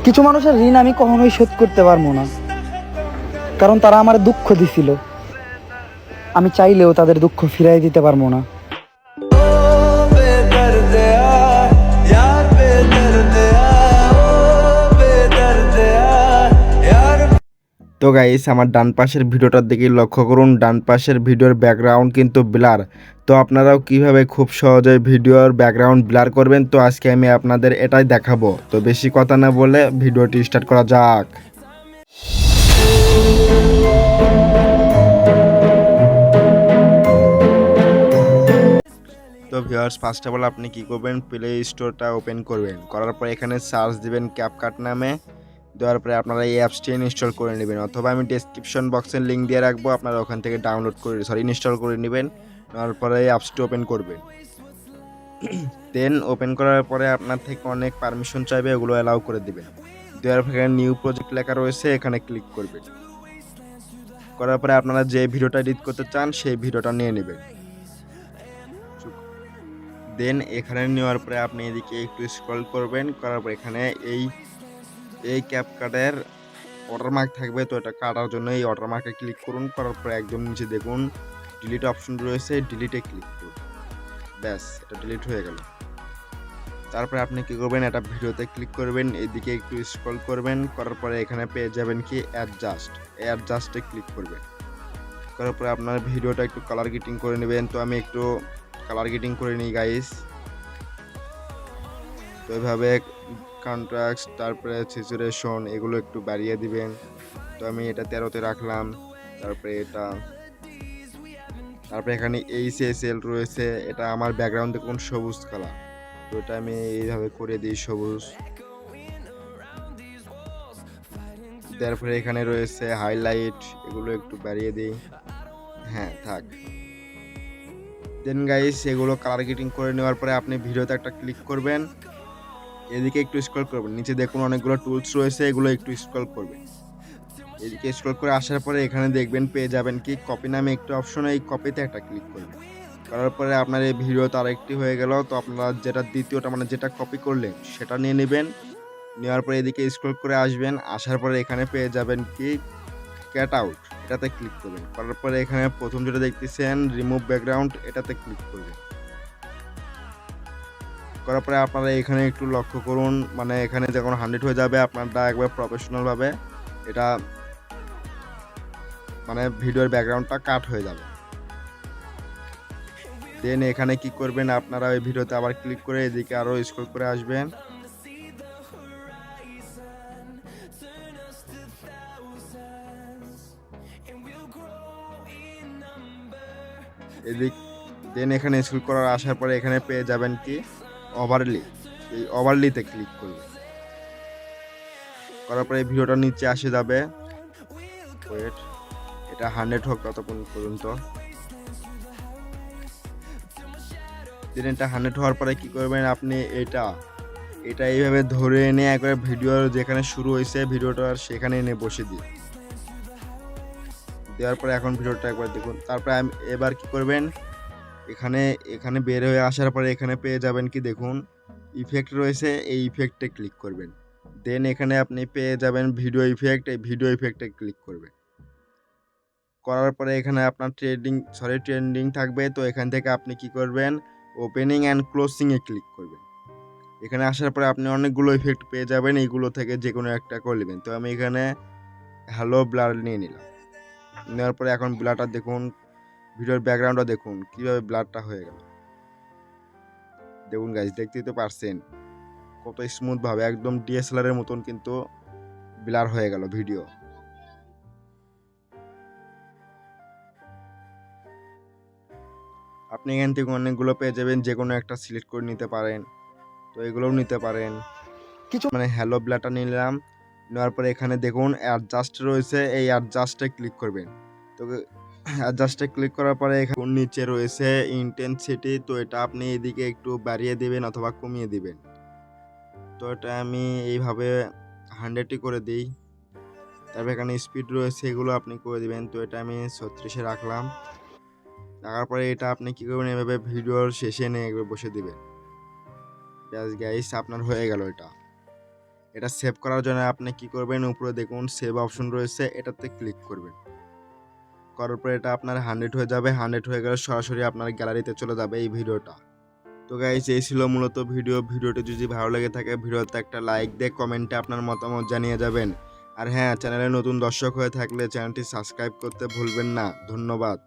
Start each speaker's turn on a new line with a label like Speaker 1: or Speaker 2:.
Speaker 1: কিছু মানুষের ঋণ আমি কখনোই শোধ করতে পারবো না, কারণ তারা আমার দুঃখ দিছিল। আমি চাইলেও তাদের দুঃখ ফিরাই দিতে পারবো না।
Speaker 2: তো গাইস, আমার ডান পাশের ভিডিওটার দিকে লক্ষ্য করুন। ডান পাশের ভিডিওর ব্যাকগ্রাউন্ড কিন্তু ব্লার। তো আপনারাও কিভাবে খুব সহজে ভিডিওর ব্যাকগ্রাউন্ড ব্লার করবেন, তো আজকে আমি আপনাদের এটাই দেখাবো। তো বেশি কথা না বলে ভিডিওটি স্টার্ট করা যাক। তো ভিউয়ার্স, ফার্স্ট অফ অল আপনি কি করবেন, প্লে স্টোরটা ওপেন করবেন। করার পর এখানে সার্চ দিবেন ক্যাপকাট নামে। দেওয়ার পরে আপনারা এই অ্যাপসটি ইনস্টল করে নেবেন, অথবা আমি ডেসক্রিপশন বক্সের লিঙ্ক দিয়ে রাখবো, আপনারা ওখান থেকে ডাউনলোড করে ইনস্টল করে নেবেন। নেওয়ার পরে এই অ্যাপসটি ওপেন করবেন। দেন ওপেন করার পরে আপনার থেকে অনেক পারমিশন চাইবে, ওগুলো অ্যালাউ করে দিবেন। দেওয়ার পরে নিউ প্রজেক্ট লেখা রয়েছে, এখানে ক্লিক করবেন। করার পরে আপনারা যে ভিডিওটা এডিট করতে চান সেই ভিডিওটা নিয়ে নেবেন। দেন এখানে নেওয়ার পরে আপনি এদিকে একটু স্ক্রল করবেন। করার পর এখানে এই ক্যাপকাটের ওয়াটারমার্ক থাকবে, তো এটা কাটার জন্য এই ওয়াটারমার্কে ক্লিক করুন। করার পর একদম নিচে দেখুন ডিলিট অপশন রয়েছে, ডিলিটে ক্লিক করুন। ব্যাস, এটা ডিলিট হয়ে গেল। তারপরে আপনি কি করবেন, এটা ভিডিওতে ক্লিক করবেন, এদিকে একটু স্ক্রল করবেন। করার পরে এখানে পেয়ে যাবেন কি অ্যাডজাস্টে ক্লিক করবেন। করার পরে আপনার ভিডিওটা একটু কালার গ্রেডিং করে নেবেন। তো আমি একটু কালার গ্রেডিং করে নিই গাইস। তো এইভাবে কন্ট্রাস্ট, তারপরে স্যাচুরেশন এগুলো একটু বাড়িয়ে দিবেন। তো আমি এটা 13তে রাখলাম। তারপরে এখানে এইচএসএল রয়েছে, এটা আমার ব্যাকগ্রাউন্ডে কোন সবুজ কালার, তো এটা আমি এইভাবে করে দিই সবুজ। তারপরে এখানে রয়েছে হাইলাইট, এগুলো একটু বাড়িয়ে দিই। হ্যাঁ, থাক। দেন গাইস, এগুলো কালার গ্রেডিং করে নেওয়ার পরে আপনি ভিডিওতে একটা ক্লিক করবেন, এদিকে একটু স্ক্রল করবেন, নিচে দেখুন অনেকগুলো টুলস রয়েছে, এগুলো একটু স্ক্রল করবেন। এদিকে স্ক্রল করে আসার পরে এখানে দেখবেন পেয়ে যাবেন কি কপি নামে একটা অপশন, এই কপিতে একটা ক্লিক করবেন। করার পরে আপনার এই ভিডিও তো আরেকটি হয়ে গেল। তো আপনারা যেটা দ্বিতীয়টা মানে যেটা কপি করলেন সেটা নিয়ে নেবেন। নেওয়ার পরে এদিকে স্ক্রল করে আসবেন, আসার পরে এখানে পেয়ে যাবেন কি ক্যাট আউট, এটাতে ক্লিক করবেন। করার পরে এখানে প্রথম যেটা দেখতেছেন রিমুভ ব্যাকগ্রাউন্ড, এটাতে ক্লিক করবেন। করার পরে আপনারা এখানে একটু লক্ষ্য করুন, মানে এখানে যখন 100 হয়ে যাবে আপনারটা একবার প্রফেশনাল ভাবে এটা মানে ভিডিওর ব্যাকগ্রাউন্ডটা কাট হয়ে যাবে। দেন এখানে কি করবেন, আপনারা ওই ভিডিওতে আবার ক্লিক করে এদিকে আরো স্ক্রল করে আসবেন। এদিক দেন এখানে স্ক্রল করার আসার পরে এখানে পেয়ে যাবেন কি ওভারলি, এই ওভারলিতে ক্লিক করবেন। করার পরে এই ভিডিওটা নিচে আসে যাবে। ওয়েট, এটা 100 হোক ততক্ষণ পর্যন্ত। দেন এটা 100 হওয়ার পরে কি করবেন, আপনি এটা এইভাবে ধরে এনে একবার ভিডিওর যেখানে শুরু হয়েছে ভিডিওটা সেখানে এনে বসে দিই। দেওয়ার পরে এখন ভিডিওটা একবার দেখুন। তারপরে এবার কি করবেন, এখানে বের হয়ে আসার পরে এখানে পেয়ে যাবেন কি দেখুন ইফেক্ট রয়েছে, এই ইফেক্টে ক্লিক করবেন। দেন এখানে আপনি পেয়ে যাবেন ভিডিও ইফেক্ট, এই ভিডিও ইফেক্টে ক্লিক করবেন। করার পরে এখানে আপনার ট্রেন্ডিং থাকবে, তো এখান থেকে আপনি কি করবেন, ওপেনিং অ্যান্ড ক্লোজিংয়ে ক্লিক করবেন। এখানে আসার পরে আপনি অনেকগুলো ইফেক্ট পেয়ে যাবেন, এইগুলো থেকে যে কোনো একটা করে নেবেন। তো আমি এখানে হ্যালো ব্লার নিয়ে নিলাম। নেওয়ার পরে এখন ব্লারটা দেখুন, ভিডিওর ব্যাকগ্রাউন্ডটা দেখুন কিভাবে ব্লারটা হয়ে গেল। দেখুন গাইস, দেখতেই তো পারছেন কত স্মুথ ভাবে একদম ডিএসএলআর এর মতন কিন্তু ব্লার হয়ে গেল ভিডিও। আপনি এখান থেকে অনেকগুলো পেয়ে যাবেন, যে কোনো একটা সিলেক্ট করে নিতে পারেন। তো এগুলোও নিতে পারেন।
Speaker 1: কিছু
Speaker 2: মানে হ্যালো ব্লারটা নিলাম। নেওয়ার পরে এখানে দেখুন অ্যাডজাস্ট রয়েছে, এই অ্যাডজাস্টে ক্লিক করবেন। তো অ্যাডজাস্টে ক্লিক করার পরে এখানে নিচে রয়েছে ইন্টেন্সিটি, তো এটা আপনি এদিকে একটু বাড়িয়ে দিবেন অথবা কমিয়ে দিবেন। তো এটা আমি এইভাবে 100ই করে দিই। তারপর এখানে স্পিড রয়েছে, এগুলো আপনি করে দিবেন। তো এটা আমি 36-এ রাখলাম। রাখার পরে এটা আপনি কি করবেন, এভাবে ভিডিওর শেষে এনে একবার বসে দিবেন। ব্যাস গাইস, আপনার হয়ে গেল এটা। এটা সেভ করার জন্য আপনি কি করবেন, উপরে দেখুন সেভ অপশন রয়েছে, এটাতে ক্লিক করবেন। করার পরে এটা আপনার 100 হয়ে যাবে। 100 হয়ে গেলে সরাসরি আপনার গ্যালারিতে চলে যাবে এই ভিডিওটা। তো গাইস, এই ছিল মূলত ভিডিওটি যদি ভালো লেগে থাকে ভিডিওতে একটা লাইক দিয়ে কমেন্টে আপনার মতামত জানিয়ে যাবেন। আর হ্যাঁ, চ্যানেলে নতুন দর্শক হয়ে থাকলে চ্যানেলটি সাবস্ক্রাইব করতে ভুলবেন না। ধন্যবাদ।